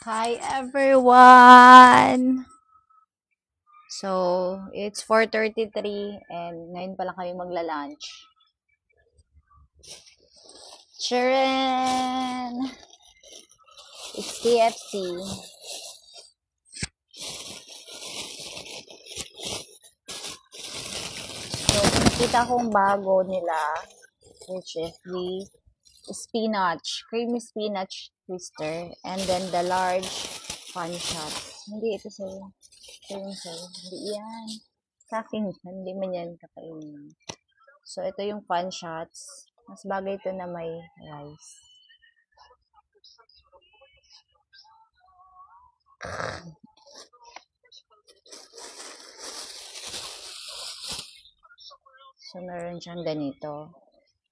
Hi everyone! So, it's 4:33 and ngayon pa lang kami magla-lunch. Sharon! It's KFC. So, nakita kong bago nila, which is the creamy spinach twister, and then the large fun shot. Hindi ito sa'yo. Ito yung sa'yo. Hindi yan. Sa akin, hindi man yan kakainin. So, ito yung fun shots. Mas bagay ito na may rice. So, meron siyang ganito.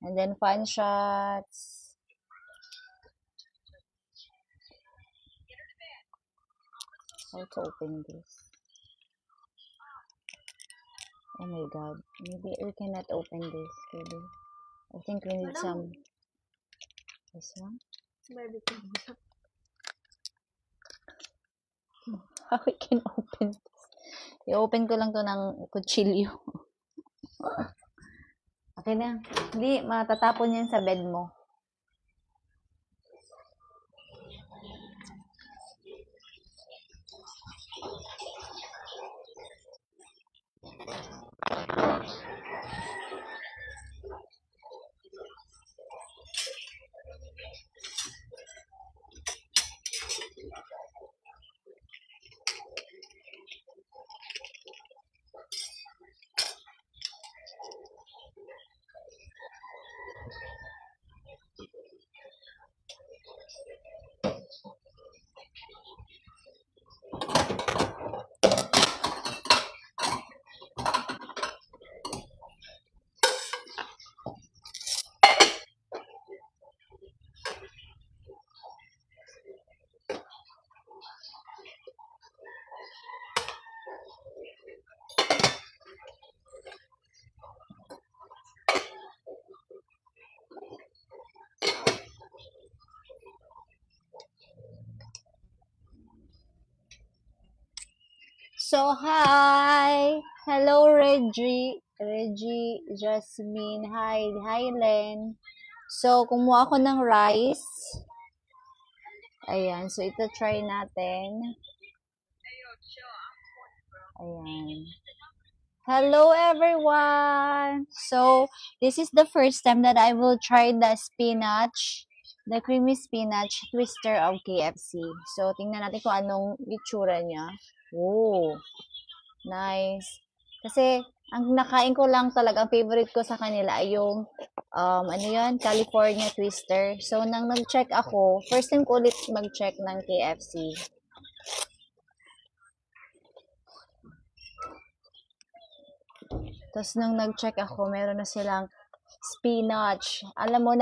And then, fun shots. How to open this? Oh my god. Maybe we cannot open this. Maybe. I think we need some. This one? How we can open this? I-open ko lang to ng kutsilyo. Okay na. Hindi, matatapon yan sa bed mo. So, hi! Hello, Reggie, Jasmine. Hi, Len. So, kumuha ako ng rice. Ayan. So, ito try natin. Ayan. Hello, everyone! So, this is the first time that I will try the creamy spinach twister of KFC. So, tingnan natin kung anong itsura niya. Oh, nice. Kasi, ang nakain ko lang talaga, ang favorite ko sa kanila ay yung, California twister. So, nang nag-check ako, first time ko ulit mag-check ng KFC. Tapos, nung nag-check ako, meron na silang spinach. Alam mo,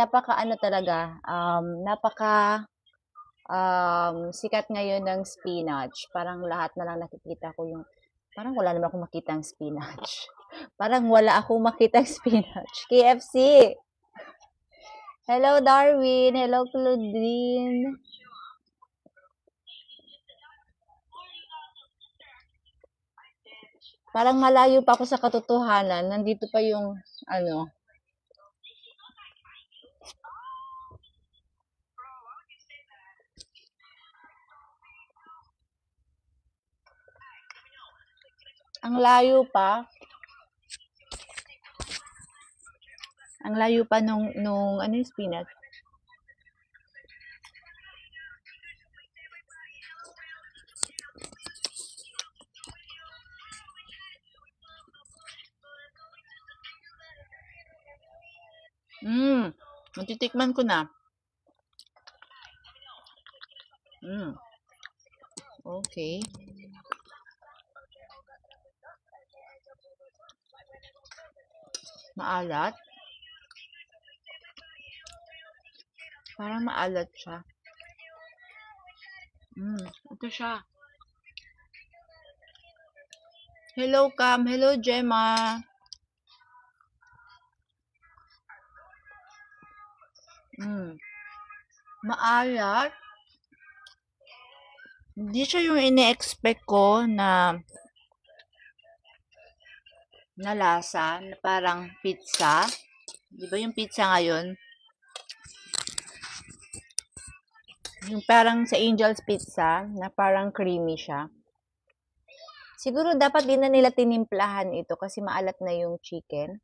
sikat ngayon ng spinach. Parang lahat na lang nakikita ko yung, parang wala naman akong makitang spinach. Parang wala akong makitang spinach. KFC! Hello, Darwin. Hello, Claudine. Parang malayo pa ako sa katotohanan. Nandito pa yung, ang layo pa. Ang layo pa nung ano yung spinach. Natitikman ko na. Okay. Maalat. Parang maalat siya. Ito siya. Hello, Cam. Hello, Gemma. Maalat. Hindi siya yung ine-expect ko na lasa, na parang pizza. Di ba yung pizza ngayon? Yung parang sa Angel's Pizza, na parang creamy siya. Siguro dapat din na nila tinimplahan ito kasi maalat na yung chicken.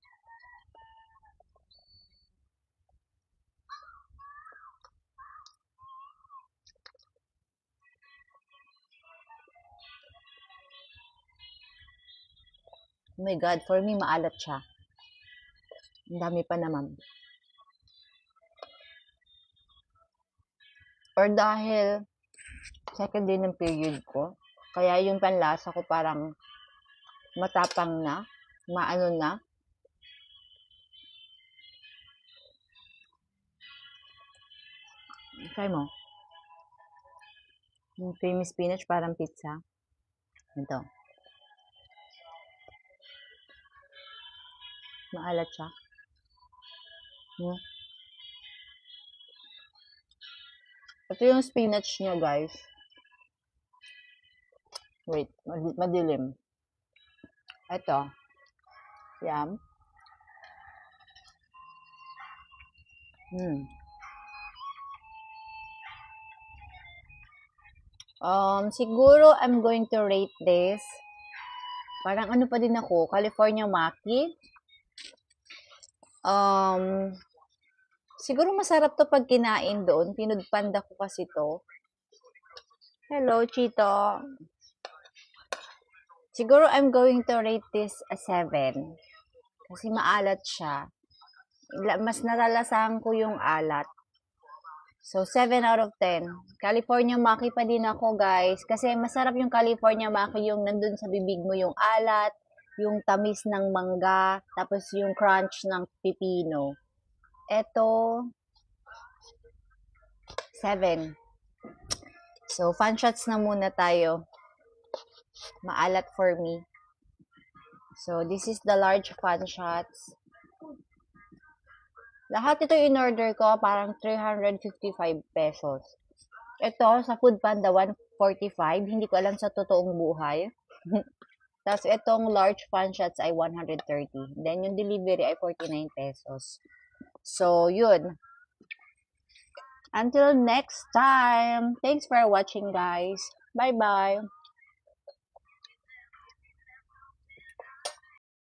Oh my God, for me, maalat siya. Ang dami pa naman. Or dahil second day ng period ko, kaya yung panlasa ko parang matapang na, maano na. Try mo. Yung creamy spinach, parang pizza. Ito. Maalat siya. Hmm. Ito yung spinach niya, guys. Wait, madilim. Ito. Yum. Hmm. Siguro I'm going to rate this. Parang ano pa din ako, California Maki. Siguro masarap to pag kinain doon. Pinudpanda ko kasi to. Hello, Chito. Siguro I'm going to rate this a 7. Kasi maalat siya. Mas nalalasahan ko yung alat. So, 7 out of 10. California Maki pa din ako, guys. Kasi masarap yung California Maki, yung nandun sa bibig mo yung alat, yung tamis ng mangga, tapos yung crunch ng pipino. Eto, 7. So, fun shots na muna tayo. Maalat for me. So, this is the large fun shots. Lahat ito in-order ko, parang 355 pesos. Ito, sa Foodpanda, 145. Hindi ko alam sa totoong buhay. Tapos, itong large fun shots ay 130. Then, yung delivery ay 49 pesos. So, yun. Until next time. Thanks for watching, guys. Bye-bye.